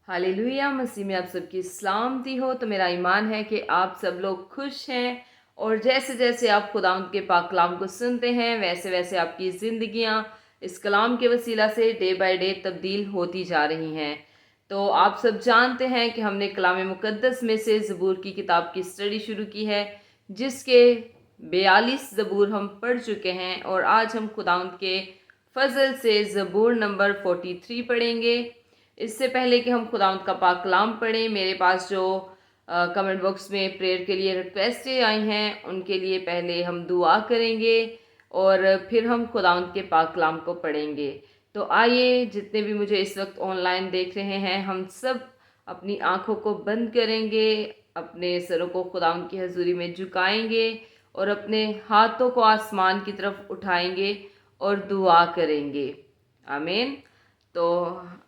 Hallelujah. मसीह में आप सबकी सलामती हो। तो मेरा ईमान है कि आप सब लोग खुश हैं और जैसे जैसे आप खुदावंद के पाक कलाम को सुनते हैं वैसे वैसे आपकी ज़िंदगियां इस कलाम के वसीला से डे बाय डे तब्दील होती जा रही हैं। तो आप सब जानते हैं कि हमने कलाम मुकद्दस में से ज़बूर की किताब की स्टडी शुरू की है, जिसके 42 ज़बूर हम पढ़ चुके हैं और आज हम खुदावंद के फजल से ज़बूर नंबर 43 पढ़ेंगे। इससे पहले कि हम खुदावंद का पाक कलाम पढ़ें, मेरे पास जो कमेंट बॉक्स में प्रेयर के लिए रिक्वेस्टें आई हैं उनके लिए पहले हम दुआ करेंगे और फिर हम खुदावंद के पाक कलाम को पढ़ेंगे। तो आइए, जितने भी मुझे इस वक्त ऑनलाइन देख रहे हैं, हम सब अपनी आंखों को बंद करेंगे, अपने सरों को खुदावंद की हजूरी में झुकाएंगे और अपने हाथों को आसमान की तरफ उठाएंगे और दुआ करेंगे। आमीन। तो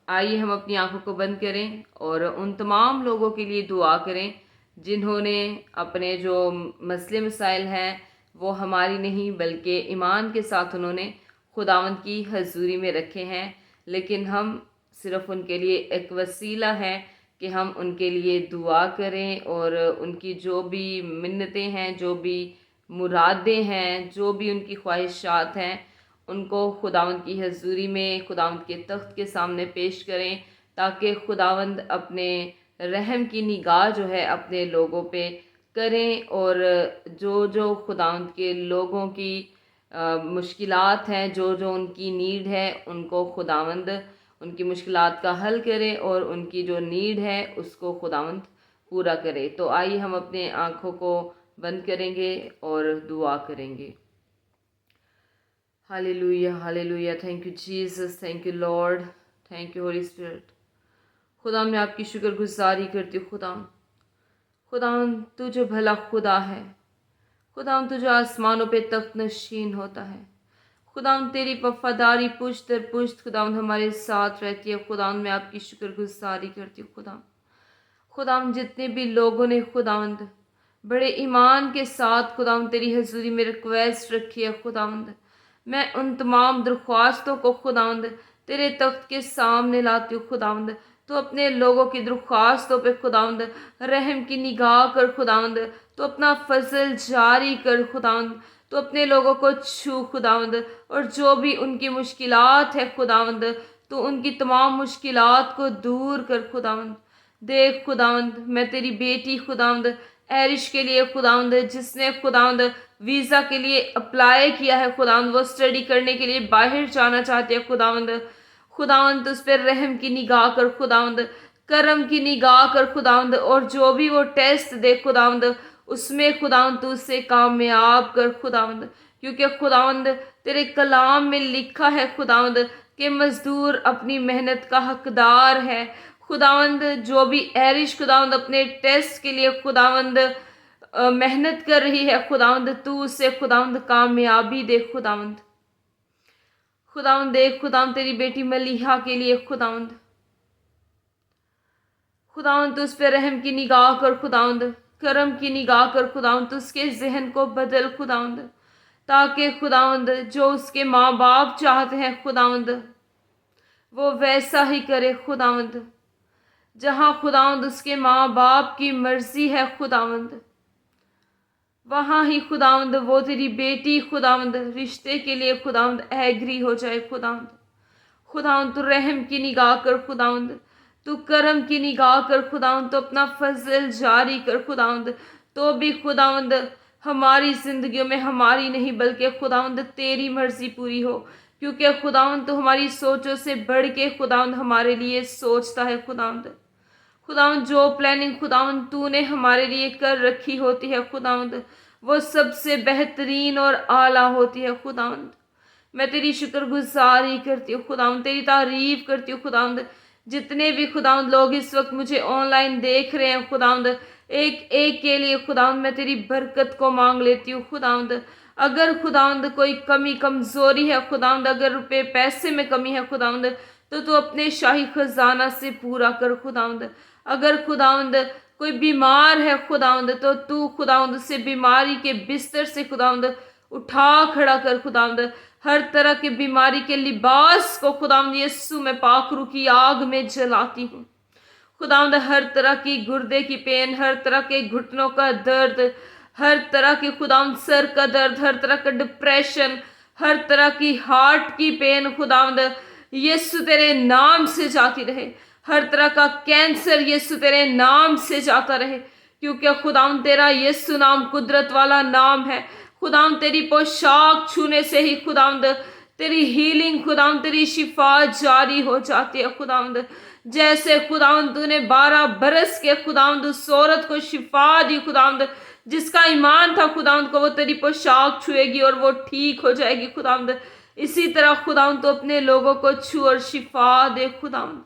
आइए हम अपनी आंखों को बंद करें और उन तमाम लोगों के लिए दुआ करें जिन्होंने अपने जो मसले मसाइल हैं वो हमारी नहीं बल्कि ईमान के साथ उन्होंने खुदावंद की हजूरी में रखे हैं, लेकिन हम सिर्फ उनके लिए एक वसीला है कि हम उनके लिए दुआ करें और उनकी जो भी मिन्नतें हैं, जो भी मुरादें हैं, जो भी उनकी ख्वाहिशात हैं, उनको खुदावंद की हजूरी में खुदावंद के तख्त के सामने पेश करें, ताकि खुदावंद अपने रहम की निगाह जो है अपने लोगों पे करें और जो जो खुदावंद के लोगों की मुश्किलात हैं, जो जो उनकी नीड है, उनको खुदावंद उनकी मुश्किलात का हल करे और उनकी जो नीड है उसको खुदावंद पूरा करे। तो आइए हम अपने आँखों को बंद करेंगे और दुआ करेंगे। Hallelujah, hallelujah. Thank you Jesus, thank you Lord, thank you Holi spirit. खुदा, मैं आपकी शुक्रगुजारी करती हूँ। खुदा, तू जो भला खुदा है, खुदा तू जो आसमानों पे तख्त नशीन होता है, खुदा तेरी वफादारी पुश्त दर पुश्त खुदा हमारे साथ रहती है। खुदा, मैं आपकी शुक्रगुजारी करती हूँ। खुदा जितने भी लोगों ने खुदावंद बड़े ईमान के साथ खुदावंद तेरी हजूरी में रिक्वेस्ट रखी है, खुदावंद मैं उन तमाम दरख्वास्तों को खुदावंद तेरे तख्त के सामने लाती हूँ। खुदावंद तो अपने लोगों की दरख्वास्तों पे खुदावंद रहम की निगाह कर, खुदावंद तो अपना फजल जारी कर, खुदावंद तो अपने लोगों को छू खुदावंद, और जो भी उनकी मुश्किलात है खुदावंद तो उनकी तमाम मुश्किलात को दूर कर। खुदावंद देख खुदावंद, मैं तेरी बेटी खुदावंद एरिश के लिए खुदावंद, जिसने खुदावंद वीज़ा के लिए अप्लाई किया है, खुदावंद वो स्टडी करने के लिए बाहर जाना चाहते हैं, खुदावंद उस पर रहम की निगाह कर, खुदावंद करम की निगाह कर, खुदावंद और जो भी वो टेस्ट दे खुदावंद उसमें खुदावंद तू उससे कामयाब कर, खुदावंद क्योंकि खुदावंद तेरे कलाम में लिखा है खुदावंद कि मजदूर अपनी मेहनत का हकदार है। खुदावंद जो भी एरिश खुदावंद अपने टेस्ट के लिए खुदावंद मेहनत कर रही है, खुदावंद तू उसे खुदावंद कामयाबी दे। खुदावंद देख खुदावंद तेरी बेटी मलीहा के लिए खुदावंद तू उस पर रहम की निगाह कर, खुदावंद करम की निगाह कर, खुदावंद उसके जहन को बदल, खुदावंद ताकि खुदावंद जो उसके माँ बाप चाहते हैं खुदावंद वो वैसा ही करे। खुदावंद जहाँ खुदावंद उसके माँ बाप की मर्जी है खुदावंद वहाँ ही खुदावंद वो तेरी बेटी खुदावंद रिश्ते के लिए खुदावंद एग्री हो जाए। खुदावंद तू रहम की निगाह कर, खुदावंद तू करम की निगाह कर, खुदावंद तो अपना फजल जारी कर, खुदावंद तो भी खुदावंद हमारी जिंदगियों में हमारी नहीं बल्कि खुदावंद तेरी मर्जी पूरी हो, क्योंकि खुदावंद तो हमारी सोचों से बढ़ के खुदावंद हमारे लिए सोचता है। खुदावंद जो प्लानिंग खुदावंद तूने हमारे लिए कर रखी होती है खुदावंद वो सबसे बेहतरीन और आला होती है। खुदावंद मैं तेरी शुक्रगुजारी करती हूँ, खुदावंद तेरी तारीफ करती हूँ। खुदावंद जितने भी खुदावंद लोग इस वक्त मुझे ऑनलाइन देख रहे हैं खुदावंद एक एक के लिए खुदावंद मैं तेरी बरकत को मांग लेती हूँ। खुदावंद अगर खुदावंद कोई कमी कमजोरी है खुदावंद, अगर रुपए पैसे में कमी है खुदावंद तो तू अपने शाही खजाना से पूरा कर। खुदावंद अगर खुदावंद कोई बीमार है खुदावंद तो तू खुदावंद से बीमारी के बिस्तर से खुदावंद उठा खड़ा कर। खुदावंद हर तरह के बीमारी के लिबास को खुदावंद यीशु मैं पाक रूह की आग में जलाती हूँ। खुदावंद हर तरह की गुर्दे की पेन, हर तरह के घुटनों का दर्द, हर तरह की खुदावंद सर का दर्द, हर तरह का डिप्रेशन, हर तरह की हार्ट की पेन खुदावंद यीशु तेरे नाम से जाती रहे। हर तरह का कैंसर यीशु तेरे नाम से जाता रहे, क्योंकि खुदावंद तेरा यीशु नाम कुदरत वाला नाम है। खुदावंद तेरी पोशाक छूने से ही खुदावंद तेरी हीलिंग, खुदावंद तेरी शिफा जारी हो जाती है। खुदावंद जैसे खुदावंद तूने 12 बरस के खुदावंद उस औरत को शिफा दी, खुदावंद जिसका ईमान था खुदावंद को वो तेरी पोशाक छुएगी और वो ठीक हो जाएगी। खुदावंद इसी तरह खुदावंद तो अपने लोगों को छू और शिफा दे खुदावंद,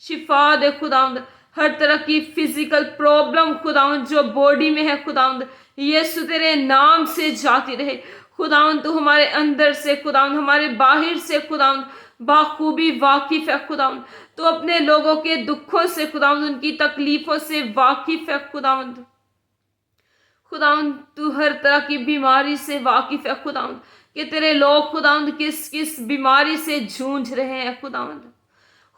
शिफा दे खुदावंद। हर तरह की फिजिकल प्रॉब्लम खुदावंद जो बॉडी में है खुदावंद यीशु तेरे नाम से जाती रहे। खुदावंद तू हमारे अंदर से खुदावंद, हमारे बाहर से खुदावंद बाखूबी वाकिफ है। खुदावंद तो अपने लोगों के दुखों से खुदावंद, उनकी तकलीफों से वाकिफ है। खुदावंद खुदावंद तू हर तरह की बीमारी से वाकिफ है। खुदावंद कि तेरे लोग खुदावंद किस किस बीमारी से जूझ रहे हैं। खुदावंद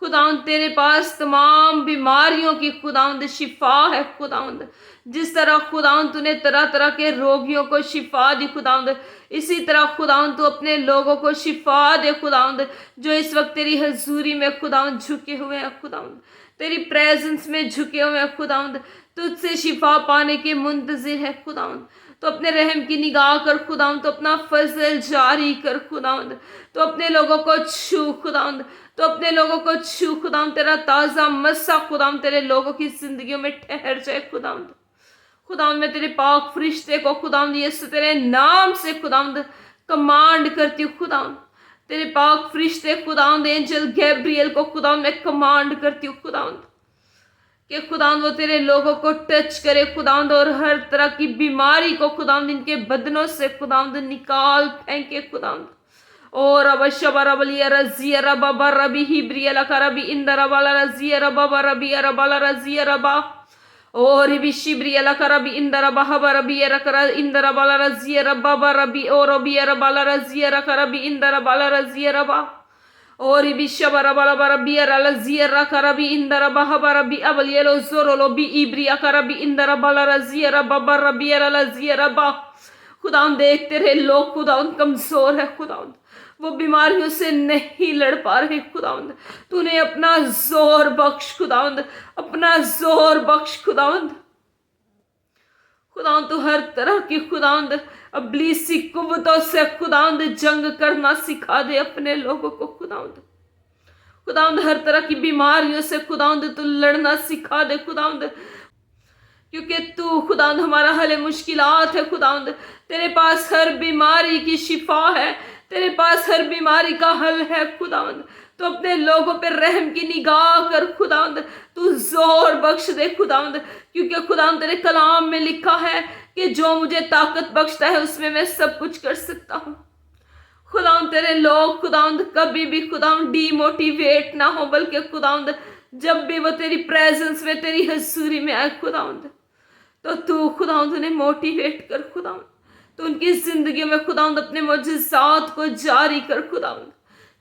खुदावंद तेरे पास तमाम बीमारियों की खुदावंद शिफा है। खुदावंद जिस तरह खुदावंद तूने तरह तरह के रोगियों को शिफा दी खुदावंद, इसी तरह खुदावंद तू अपने लोगों को शिफा दे खुदावंद, जो इस वक्त तेरी हजूरी में खुदावंद झुके हुए हैं। खुदावंद तेरी प्रेजेंस में झुके हुए हैं। खुदावंद तुझसे शिफा पाने के मुंतजिर है। खुदावंद तो अपने रहम की निगाह कर खुदावंद, तो अपना फजल जारी कर खुदावंद, तो अपने लोगों को छू खुदावंद, तो अपने लोगों को छू खुदावंद। तेरा ताज़ा मस्सा खुदावंद तेरे लोगों की जिंदगियों में ठहर जाए। खुदावंद खुदावंद मैं तेरे पाक फरिश्ते को खुदावंद यीशु तेरे नाम से खुदावंद कमांड करती हूँ। खुदावंद तेरे पाक फरिश्ते खुदावंद एंजल गैब्रियल को खुदावंद मैं कमांड करती हूँ खुदावंद कि खुदावंद वो तेरे लोगों को टच करे खुदावंद, और हर तरह की बीमारी को खुदावंद इनके बदनों से खुदावंद निकाल फेंके खुदावंद। और अब शबरबलिया रजिया रबा रबी हिब्रिया लका रबी इंदरा वाला रजिया रबा रबी रबाला रजिया रबा और बिशिब्रिया लका रबी इंदरा बहबा रबी रकरा इंदरा बाला रजिया रबा रबी और रबी रबाला रजिया रका रबी इंदरा बाला रजिया रबा और बिशबरा बाला रबी रजिया रका रबी इंदरा बहबा रबी अबलियलो जोरोलो बी इब्रिया का रबी इंदरा बाला रजिया रबा रबी रजिया रबा। खुदावंद देखते रहे लोग खुदावंद कमजोर है। खुदावंद वो बीमारियों से नहीं लड़ पा रहे। खुदावंद तूने अपना जोर बख्श खुदावंद, अपना जोर बख्श खुदावंद। खुदावंद तू हर तरह की खुदावंद अबलीसी कुव्वतों से खुदावंद जंग करना सिखा दे अपने लोगों को। खुदावंद खुदावंद हर तरह की बीमारियों से खुदावंद तू लड़ना सिखा दे खुदावंद, क्योंकि तू खुदावंद हमारा हल मुश्किलात है। खुदावंद तेरे पास हर बीमारी की शिफा है, तेरे पास हर बीमारी का हल है। खुदावंद तो अपने लोगों पर रहम की निगाह कर खुदावंद, तू जोर बख्श दे खुदावंद, क्योंकि खुदावंद तेरे कलाम में लिखा है कि जो मुझे ताकत बख्शता है उसमें मैं सब कुछ कर सकता हूँ। खुदावंद तेरे लोग खुदावंद कभी भी खुदावंद डीमोटिवेट ना हो, बल्कि खुदावंद जब भी वो तेरी प्रेजेंस में तेरी हजूरी में आए खुदावंद, तो तू खुदावंद उन्हें मोटिवेट कर खुदावंद, तो उनकी जिंदगी में खुदावंद अपने मोजज़ात को जारी कर खुदावंद,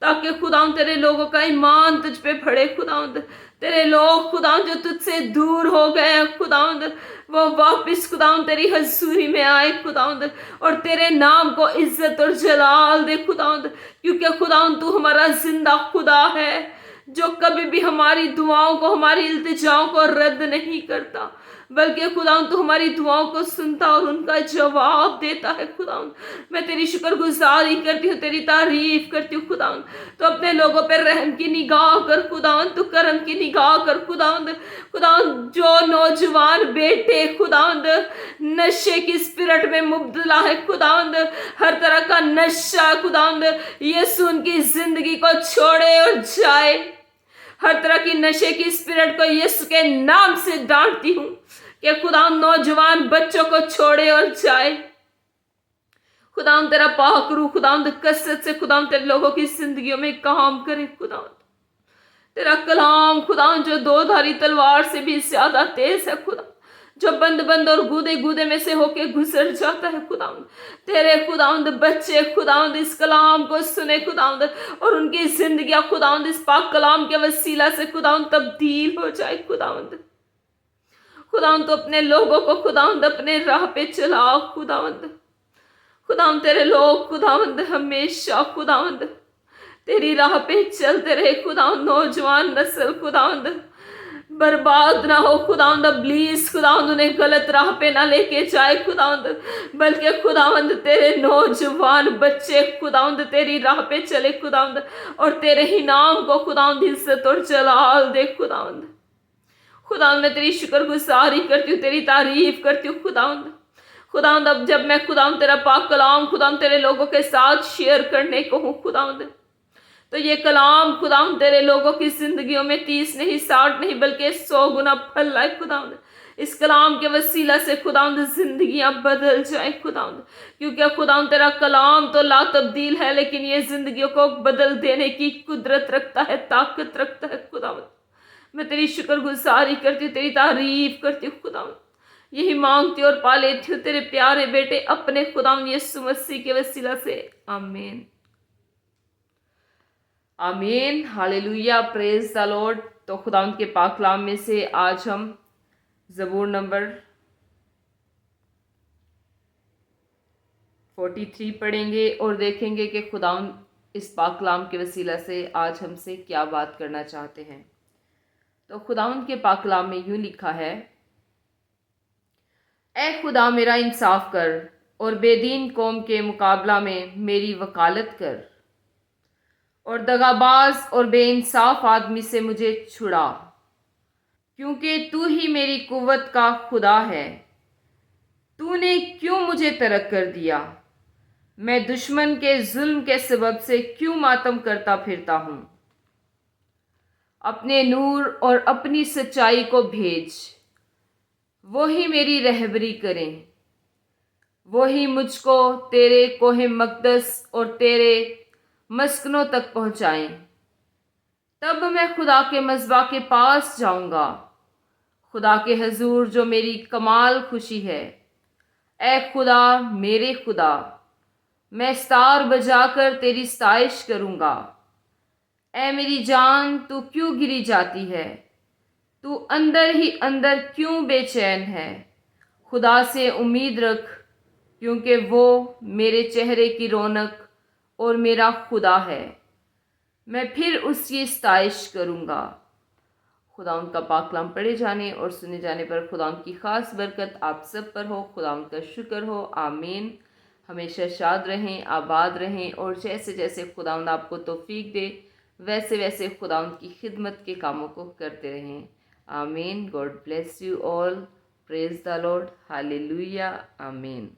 ताकि खुदावंद तेरे लोगों का ईमान तुझ पे बढ़े। खुदावंद तेरे लोग खुदावंद जो तुझसे दूर हो गए हैं खुदावंद, वो वापस खुदावंद तेरी हजूरी में आए खुदावंद, और तेरे नाम को इज्जत और जलाल दे खुदावंद, क्योंकि खुदावंद तू हमारा जिंदा खुदा है जो कभी भी हमारी दुआओं को, हमारी इल्तिजाओं को रद्द नहीं करता, बल्कि खुदावंद तू हमारी दुआओं को सुनता और उनका जवाब देता है। खुदावंद मैं तेरी शुक्रगुजारी करती हूँ, तेरी तारीफ करती हूँ खुदावंद। तो अपने लोगों पर रहम की निगाह कर खुदावंद, तू करम की निगाह कर खुदावंद। खुदावंद जो नौजवान बेटे खुदावंद नशे की स्पिरिट में मुब्तला है खुदावंद, हर तरह का नशा खुदावंद यीशु उनकी जिंदगी को छोड़े और जाए। हर तरह की नशे की स्पिरिट को यीशु के नाम से डांटती हूँ कि खुदावंद नौजवान बच्चों को छोड़े और जाए। खुदावंद तेरा पाक रूह खुदावंद कसरत से खुदावंद तेरे लोगों की जिंदगियों में काम करे। खुदावंद तेरा कलाम खुदावंद जो दो धारी तलवार से भी ज्यादा तेज है खुदा, जो बंद बंद और गूदे गूदे में से होके गुजर जाता है खुदावंद, तेरे खुदावंद बच्चे खुदावंद इस कलाम को सुने खुदावंद, और उनकी जिंदगियां खुदावंद इस पाक कलाम के वसीला से खुदावंद तब्दील हो जाए खुदावंद। खुदावंद तो अपने लोगों को खुदावंद अपने राह पे चलाओ खुदावंद। खुदावंद तेरे लोग खुदावंद हमेशा खुदावंद तेरी राह पे चलते रहे खुदावंद। नौजवान नस्ल खुदावंद बर्बाद ना हो खुदावंद। इब्लीस खुदावंद उन्हें गलत राह पे ना लेके जाए खुदावंद, बल्कि खुदावंद तेरे नौजवान बच्चे खुदावंद तेरी राह पे चले खुदावंद, और तेरे ही नाम को खुदावंद इज्जत और जलाल दे खुदावंद। खुदावंद मैं तेरी शुक्रगुजारी करती हूँ, तेरी तारीफ करती हूँ खुदावंद। खुदावंद अब जब मैं खुदावंद तेरा पाक कलाम खुदावंद तेरे लोगों के साथ शेयर करने को हूँ खुदावंद, तो ये कलाम खुदावंद तेरे लोगों की जिंदगियों में 30 नहीं 60 नहीं बल्कि 100 गुना फल लाए खुदावंद। इस कलाम के वसीला से खुदावंद जिंदगियां बदल जाए खुदावंद, क्योंकि खुदावंद तेरा कलाम तो ला तब्दील है, लेकिन ये जिंदगियों को बदल देने की कुदरत रखता है, ताकत रखता है खुदावंद। मैं तेरी शुक्रगुजारी करती हूँ, तेरी तारीफ करती हूँ खुदावंद। यही मांगती और पा लेती हूँ तेरे प्यारे बेटे अपने खुदावंद यीशु मसीह के वसीला से, आमीन आमीन हालेलुया, प्रेज द लॉर्ड। तो खुदावंद के पाक कलाम में से आज हम ज़बूर नंबर 43 पढ़ेंगे और देखेंगे कि खुदावंद इस पाक कलाम के वसीला से आज हमसे क्या बात करना चाहते हैं। तो खुदावंद के पाक कलाम में यूं लिखा है, ए खुदा मेरा इंसाफ कर और बेदीन कौम के मुकाबला में मेरी वकालत कर, और दगाबाज और बेइंसाफ आदमी से मुझे छुड़ा, क्योंकि तू ही मेरी कुव्वत का खुदा है। तूने क्यों मुझे तर्क कर दिया? मैं दुश्मन के जुल्म के सबब से क्यों मातम करता फिरता हूँ? अपने नूर और अपनी सच्चाई को भेज, वही मेरी रहबरी करें। वही मुझको तेरे कोहे मकदस और तेरे मस्कनों तक पहुँचाएं। तब मैं खुदा के मज़बा के पास जाऊंगा, खुदा के हजूर जो मेरी कमाल खुशी है। ए खुदा मेरे खुदा, मैं सितार बजाकर तेरी सताइश करूंगा। ए मेरी जान तू क्यों गिरी जाती है? तू अंदर ही अंदर क्यों बेचैन है? खुदा से उम्मीद रख, क्योंकि वो मेरे चेहरे की रौनक और मेरा खुदा है। मैं फिर उसकी सताइश करूंगा। खुदा उनका पाक कलाम पढ़े जाने और सुने जाने पर खुदा उनकी ख़ास बरकत आप सब पर हो। खुदा उनका शुक्र हो, आमीन। हमेशा शाद रहें, आबाद रहें, और जैसे जैसे खुदा आपको तौफीक दे वैसे वैसे खुदा उनकी खिदमत के कामों को करते रहें, आमीन। God bless you all, praise the Lord, hallelujah, आमीन।